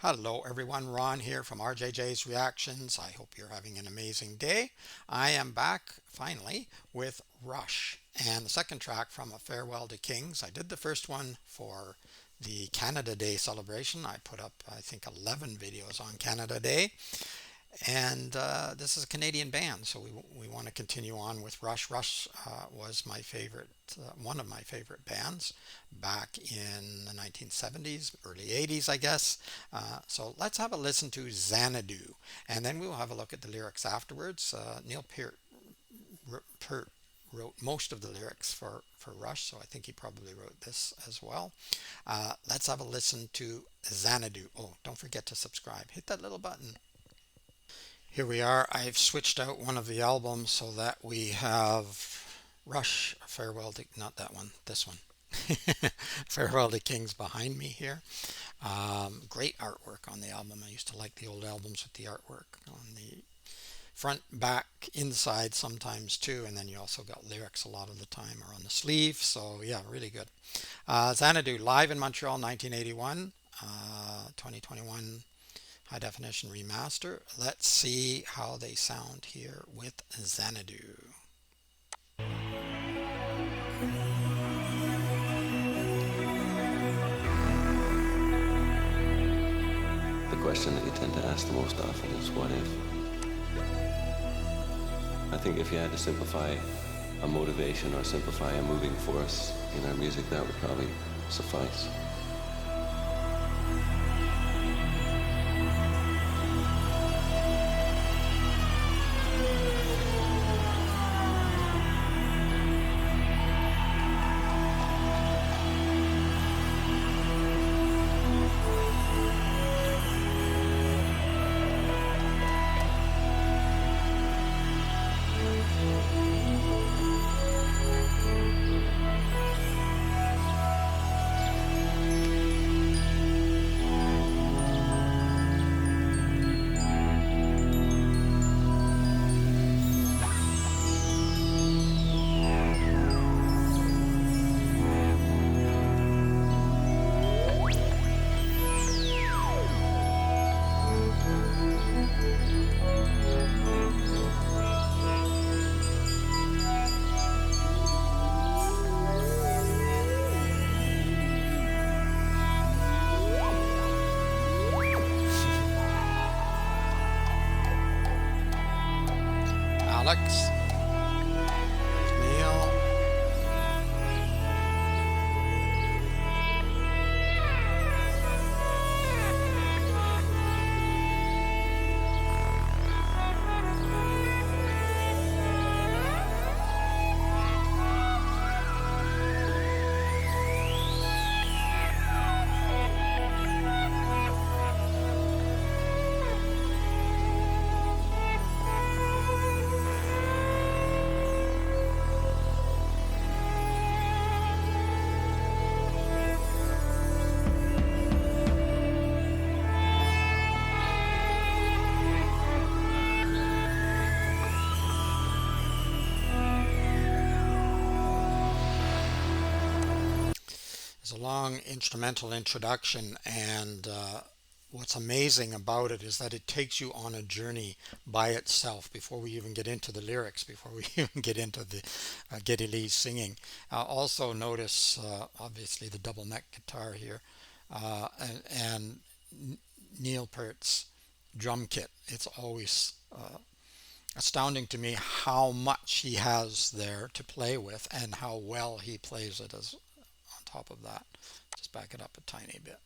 Hello everyone, Ron here from RJJ's Reactions. I hope you're having an amazing day. I am back finally with Rush and the second track from A Farewell to Kings. I did the first one for the Canada Day celebration. I put up, I think, 11 videos on Canada Day. And this is a Canadian band, so we want to continue on with Rush. Rush was my favorite, one of my favorite bands back in the 1970s, early 80s, I guess. So let's have a listen to Xanadu, and then we'll have a look at the lyrics afterwards. Neil Peart wrote most of the lyrics for Rush, so I think he probably wrote this as well. Let's have a listen to Xanadu. Oh, don't forget to subscribe. Hit that little button. Here we are. I've switched out one of the albums so that we have Rush, Farewell to, not that one, this one. Farewell to Kings behind me here. Great artwork on the album. I used to like the old albums with the artwork on the front, back, inside sometimes too. And then you also got lyrics a lot of the time or on the sleeve. So yeah, really good. Xanadu live in Montreal 1981, 2021 high definition remaster. Let's see how they sound here with Xanadu. The question that you tend to ask the most often is what if? I think if you had to simplify a motivation or simplify a moving force in our music, that would probably suffice. Alex, Neil. It's a long instrumental introduction, and what's amazing about it is that it takes you on a journey by itself before we even get into the lyrics, before we even get into the Geddy Lee's singing. Also notice obviously the double neck guitar here, and Neil Peart's drum kit. It's always astounding to me how much he has there to play with and how well he plays it as on top of that. Just back it up a tiny bit.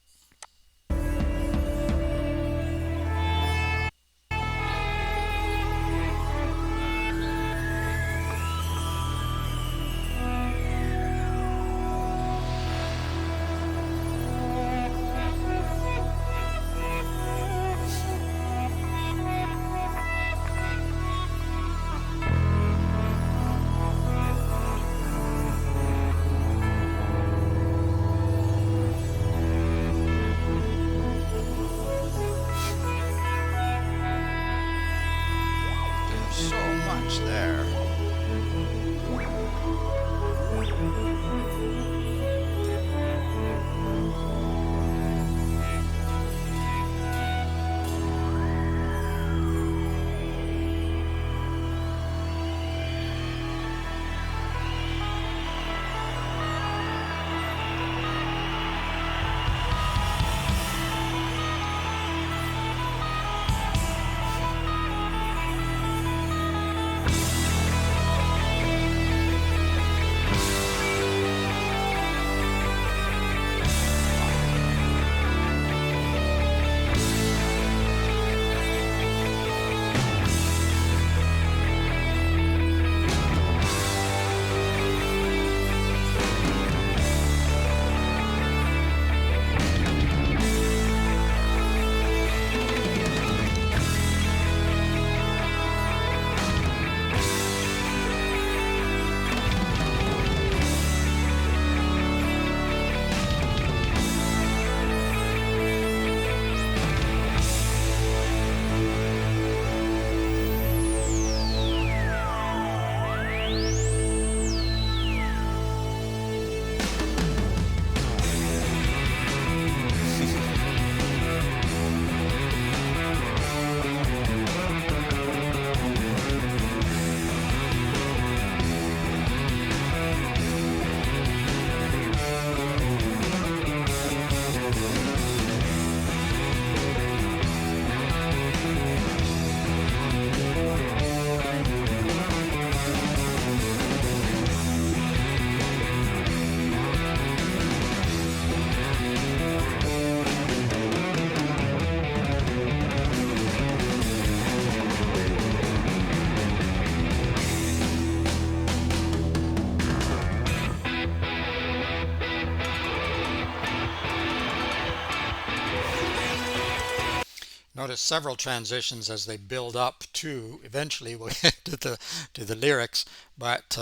Notice several transitions as they build up to eventually we'll get to the lyrics, but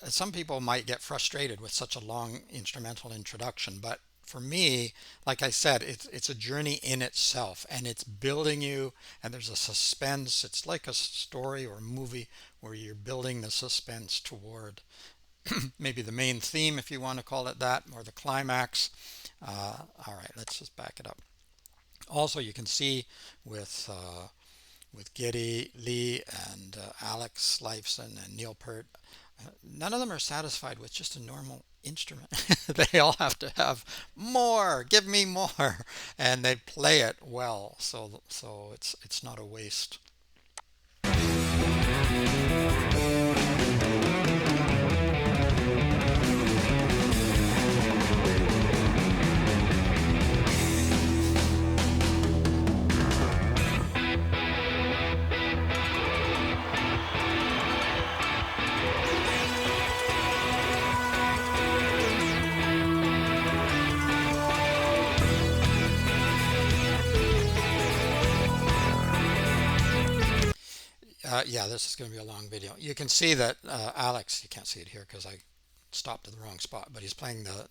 some people might get frustrated with such a long instrumental introduction, but for me, like I said, it's a journey in itself, and it's building you, and there's a suspense. It's like a story or a movie where you're building the suspense toward maybe the main theme, if you want to call it that, or the climax. All right, let's just back it up. Also, you can see with Geddy Lee and Alex Lifeson and Neil Peart, none of them are satisfied with just a normal instrument. They all have to have more. Give me more, and they play it well. So it's not a waste. Yeah, this is going to be a long video. You can see that Alex, you can't see it here because I stopped at the wrong spot, but he's playing the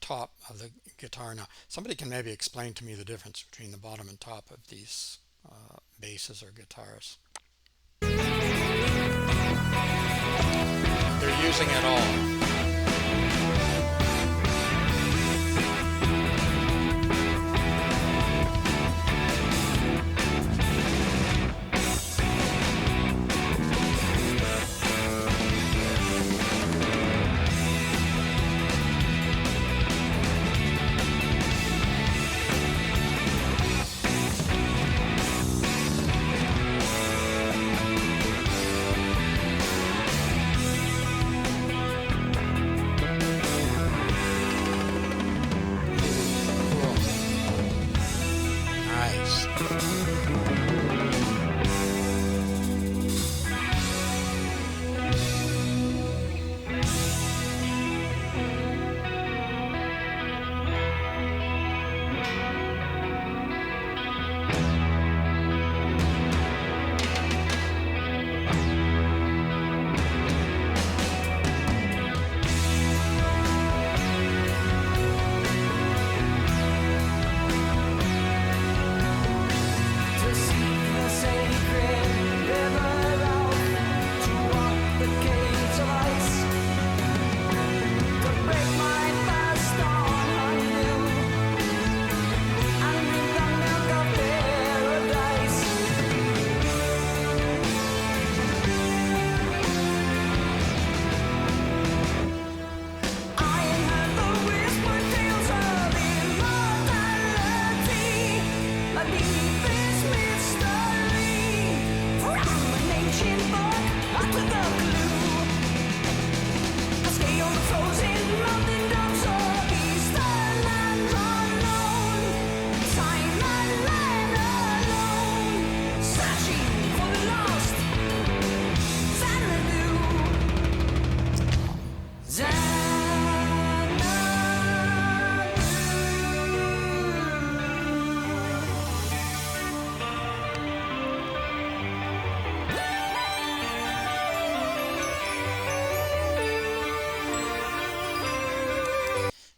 top of the guitar now. Somebody can maybe explain to me the difference between the bottom and top of these basses or guitars. They're using it all. Nice.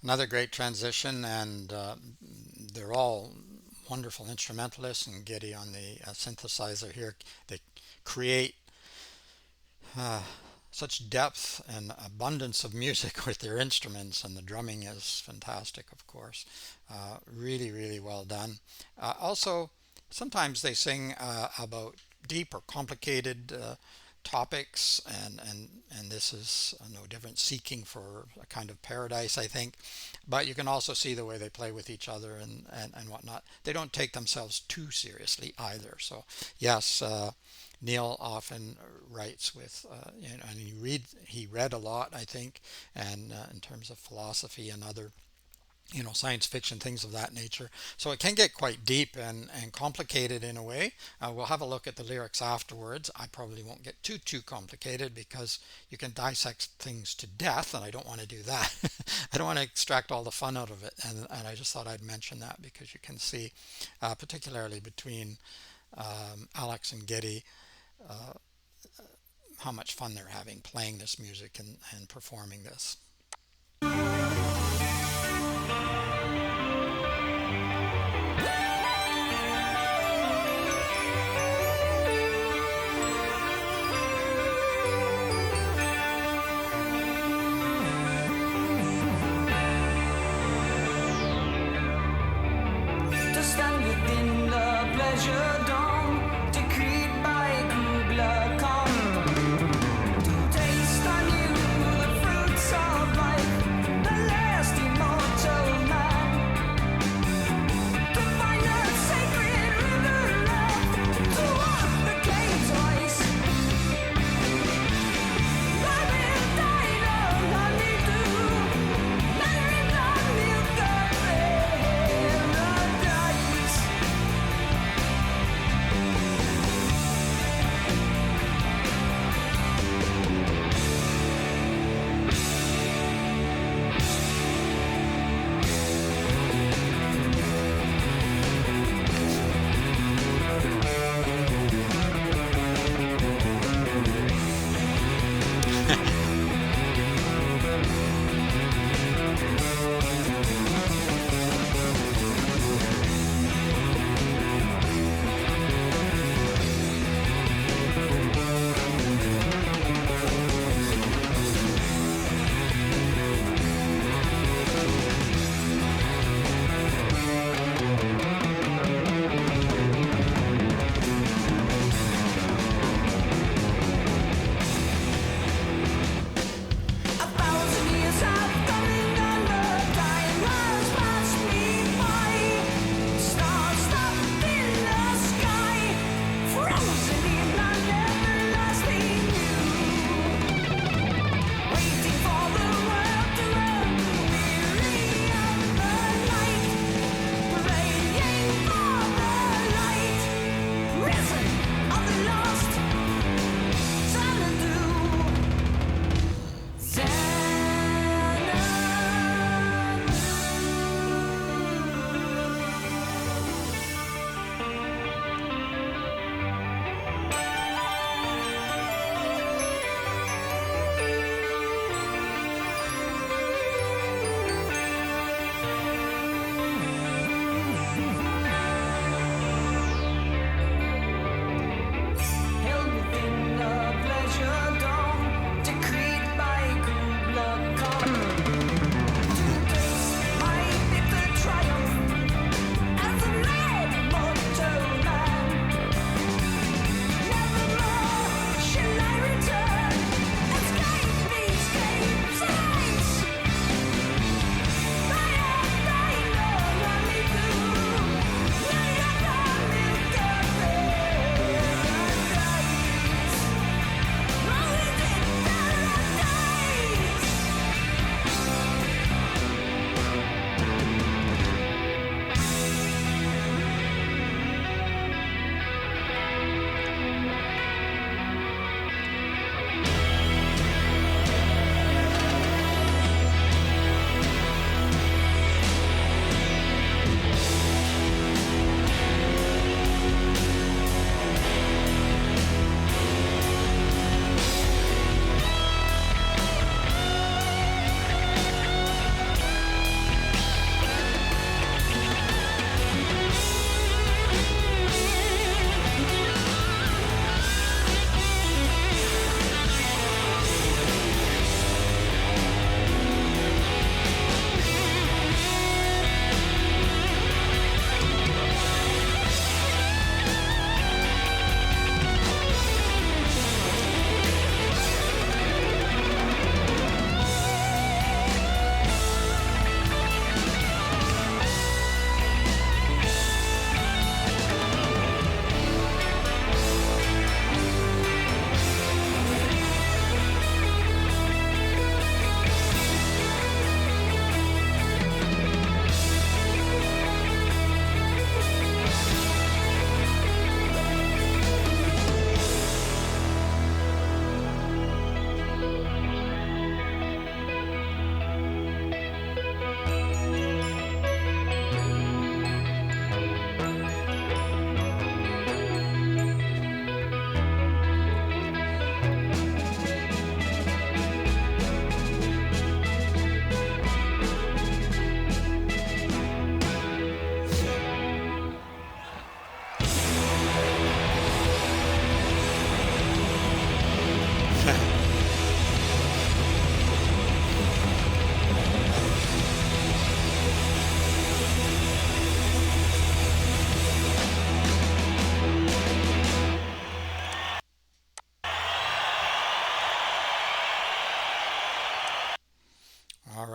Another great transition, and they're all wonderful instrumentalists. And Geddy on the synthesizer here, they create uh, such depth and abundance of music with their instruments, and the drumming is fantastic, of course. Really, really well done. Also, sometimes they sing about deep or complicated topics, and this is no different, seeking for a kind of paradise, I think. But you can also see the way they play with each other and whatnot. They don't take themselves too seriously either. So yes, Neil often writes with, and he read a lot, I think, and in terms of philosophy and other science fiction, things of that nature. So it can get quite deep and complicated in a way. We'll have a look at the lyrics afterwards. I probably won't get too complicated because you can dissect things to death, and I don't want to do that. I don't want to extract all the fun out of it, and I just thought I'd mention that because you can see, particularly between Alex and Geddy, how much fun they're having playing this music and performing this. To stand within the pleasure dome, decreed by Kubla Khan, to taste anew the fruits of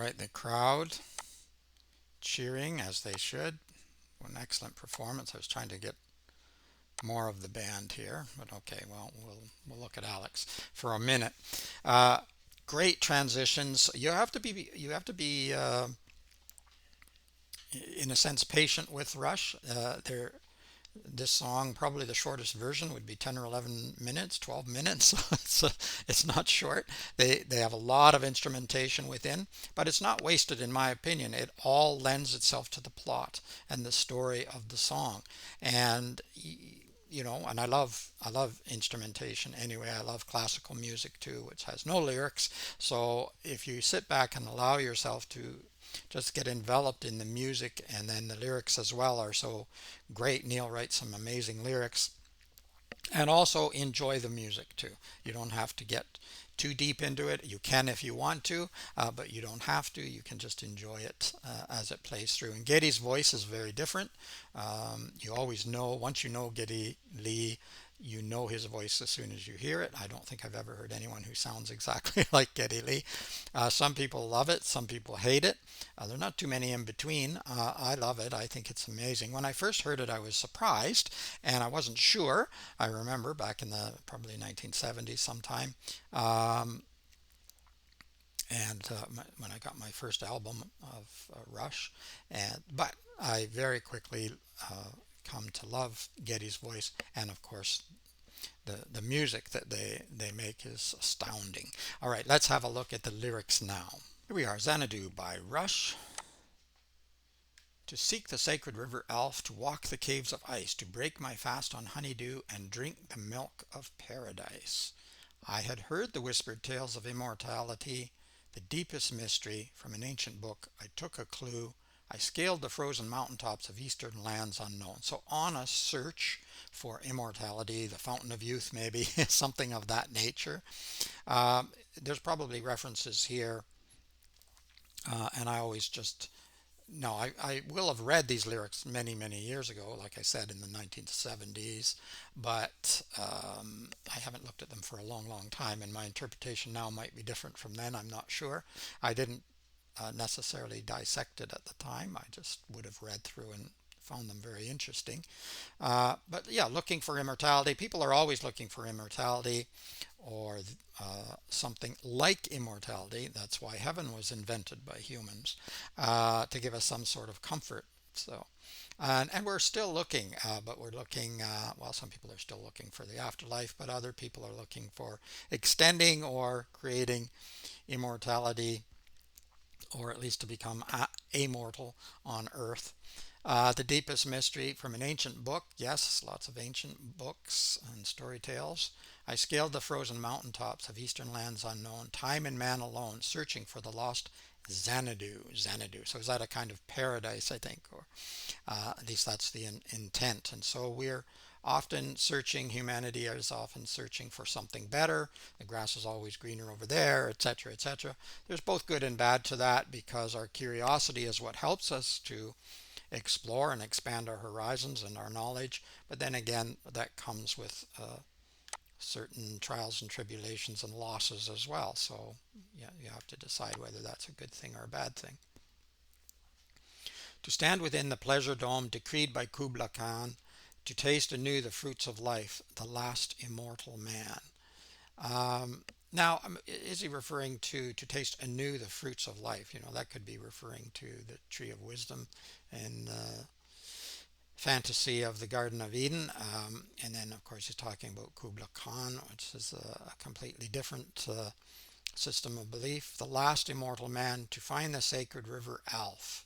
right, the crowd cheering as they should. An excellent performance. I was trying to get more of the band here, but okay, well, we'll look at Alex for a minute. Uh, Great transitions. You have to be in a sense patient with Rush. This song, probably the shortest version, would be 10 or 11 minutes, 12 minutes. It's not short. They have a lot of instrumentation within, but it's not wasted in my opinion. It all lends itself to the plot and the story of the song. And and I love instrumentation anyway. I love classical music too, which has no lyrics. So if you sit back and allow yourself to just get enveloped in the music, and then the lyrics as well are so great. Neil writes some amazing lyrics, and also enjoy the music too. You don't have to get too deep into it. You can if you want to, but you don't have to. You can just enjoy it as it plays through. And Geddy's voice is very different. You always know, once you know Geddy Lee, you know his voice as soon as you hear it. I don't think I've ever heard anyone who sounds exactly like Geddy Lee. Some people love it, some people hate it. There are not too many in between. I love it. I think it's amazing. When I first heard it, I was surprised and I wasn't sure. I remember back in the probably 1970s sometime. Um, and when I got my first album of Rush, but I very quickly come to love Geddy's voice, and of course the music that they make is astounding. All right, let's have a look at the lyrics now. Here we are, Xanadu by Rush. To seek the sacred river Alf, to walk the caves of ice, to break my fast on honeydew and drink the milk of paradise. I had heard the whispered tales of immortality, the deepest mystery. From an ancient book I took a clue. I scaled the frozen mountaintops of eastern lands unknown. So on a search for immortality, the fountain of youth maybe, something of that nature. There's probably references here, and I always just no, I will have read these lyrics many, many years ago, like I said, in the 1970s, but I haven't looked at them for a long, long time, and my interpretation now might be different from then. I'm not sure. I didn't necessarily dissect it at the time. I just would have read through and found them very interesting. But yeah, looking for immortality. People are always looking for immortality or something like immortality. That's why heaven was invented by humans, to give us some sort of comfort. So, and we're still looking, but we're looking, well, some people are still looking for the afterlife, but other people are looking for extending or creating immortality, or at least to become immortal on earth. The deepest mystery from an ancient book. Yes, lots of ancient books and story tales. I scaled the frozen mountaintops of eastern lands unknown, time and man alone, searching for the lost Xanadu. Xanadu. So is that a kind of paradise, I think, or at least that's the intent. And so we're often searching, humanity is often searching for something better. The grass is always greener over there, etc., etc. There's both good and bad to that, because our curiosity is what helps us to explore and expand our horizons and our knowledge. But then again, that comes with certain trials and tribulations and losses as well. So yeah, you have to decide whether that's a good thing or a bad thing. To stand within the pleasure dome decreed by Kubla Khan, to taste anew the fruits of life, the last immortal man. Now, is he referring to taste anew the fruits of life? That could be referring to the tree of wisdom and fantasy of the Garden of Eden. And then, of course, he's talking about Kubla Khan, which is a completely different system of belief. The last immortal man, to find the sacred river Alf,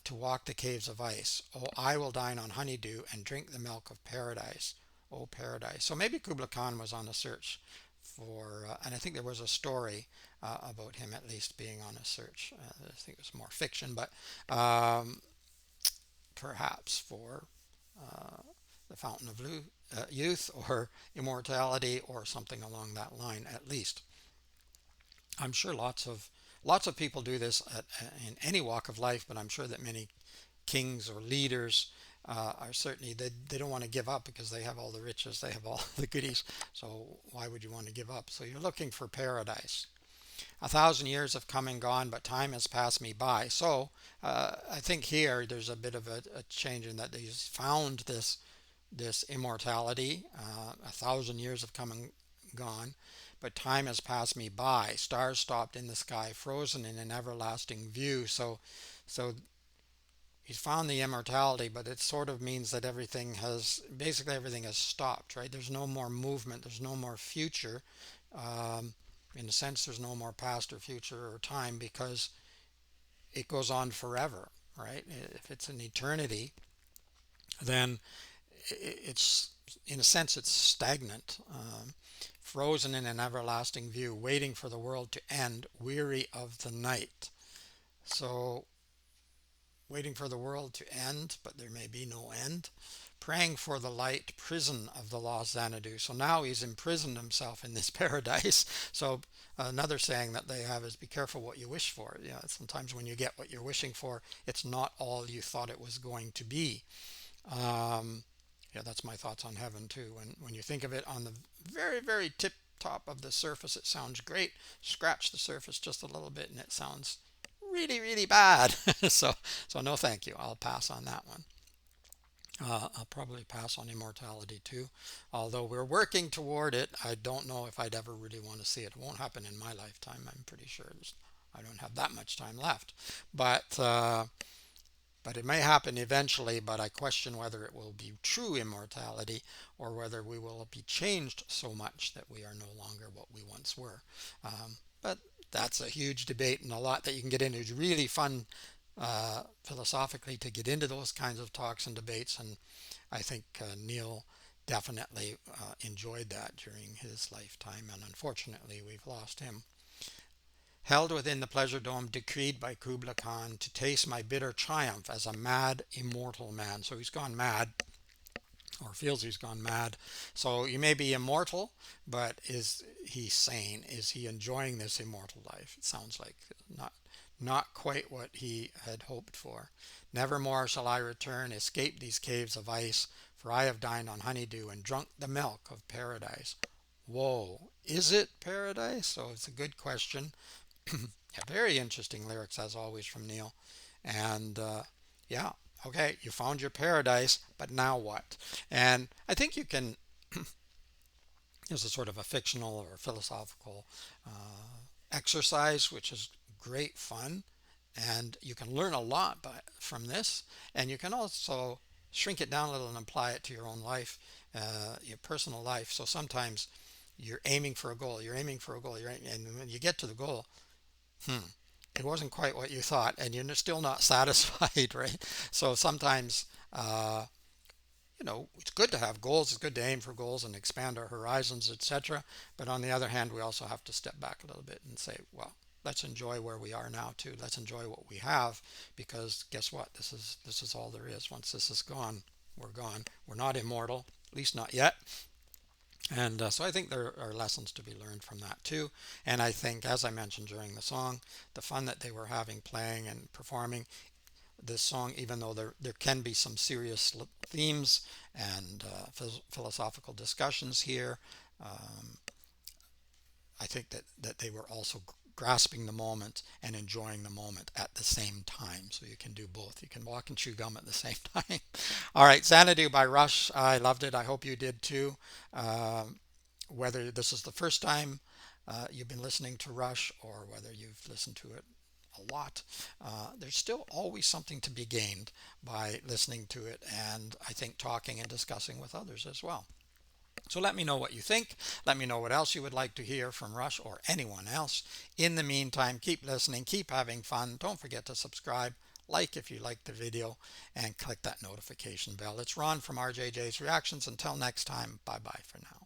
to walk the caves of ice. Oh, I will dine on honeydew and drink the milk of paradise. Oh, paradise. So maybe Kubla Khan was on a search for, and I think there was a story about him at least being on a search. I think it was more fiction, but perhaps for the fountain of youth or immortality or something along that line at least. I'm sure lots of people do this in any walk of life, but I'm sure that many kings or leaders are certainly, they don't want to give up because they have all the riches, they have all the goodies. So why would you want to give up? So you're looking for paradise. 1,000 years have come and gone, but time has passed me by. So I think here there's a bit of a change in that he's found this immortality. 1,000 years have come and gone, but time has passed me by. Stars stopped in the sky, frozen in an everlasting view. So he's found the immortality, but it sort of means that basically everything has stopped, right? There's no more movement, there's no more future. Um, in a sense, there's no more past or future or time because it goes on forever, right? If it's an eternity, then it's, in a sense, it's stagnant, frozen in an everlasting view, waiting for the world to end, weary of the night. So waiting for the world to end, but there may be no end. Praying for the light prison of the lost Xanadu. So now he's imprisoned himself in this paradise. So another saying that they have is be careful what you wish for. Yeah, sometimes when you get what you're wishing for, it's not all you thought it was going to be. Um, yeah, that's my thoughts on heaven too. When you think of it on the very, very tip top of the surface, it sounds great. Scratch the surface just a little bit and it sounds really, really bad. So no thank you. I'll pass on that one. I'll probably pass on immortality too. Although we're working toward it, I don't know if I'd ever really want to see it. It won't happen in my lifetime, I'm pretty sure. I don't have that much time left. But it may happen eventually, but I question whether it will be true immortality or whether we will be changed so much that we are no longer what we once were. But that's a huge debate and a lot that you can get into. It's really fun philosophically to get into those kinds of talks and debates, and I think Neil definitely enjoyed that during his lifetime, and unfortunately we've lost him. Held within the pleasure dome, decreed by Kubla Khan to taste my bitter triumph as a mad immortal man. So he's gone mad, or feels he's gone mad. So you may be immortal, but is he sane? Is he enjoying this immortal life? It sounds like not quite what he had hoped for. Nevermore shall I return, escape these caves of ice, for I have dined on honeydew and drunk the milk of paradise. Whoa, is it paradise? So it's a good question. Yeah, very interesting lyrics as always from Neil. And yeah, okay, you found your paradise, but now what? And I think you can, there's a sort of a fictional or philosophical exercise, which is great fun. And you can learn a lot from this. And you can also shrink it down a little and apply it to your own life, your personal life. So sometimes you're aiming for a goal, you're aiming for a goal, and when you get to the goal, it wasn't quite what you thought, and you're still not satisfied, right? So sometimes, it's good to have goals. It's good to aim for goals and expand our horizons, etc. But on the other hand, we also have to step back a little bit and say, well, let's enjoy where we are now too. Let's enjoy what we have, because guess what? This is all there is. Once this is gone, we're gone. We're not immortal, at least not yet. And so I think there are lessons to be learned from that too. And I think, as I mentioned during the song, the fun that they were having playing and performing this song, even though there can be some serious themes and philosophical discussions here, um, I think that they were also grasping the moment and enjoying the moment at the same time. So you can do both. You can walk and chew gum at the same time. All right, Xanadu by Rush. I loved it. I hope you did too. Whether this is the first time you've been listening to Rush or whether you've listened to it a lot, there's still always something to be gained by listening to it, and I think talking and discussing with others as well. So let me know what you think. Let me know what else you would like to hear from Rush or anyone else. In the meantime, keep listening, keep having fun. Don't forget to subscribe, like if you liked the video, and click that notification bell. It's Ron from RJJ's Reactions. Until next time, bye bye for now.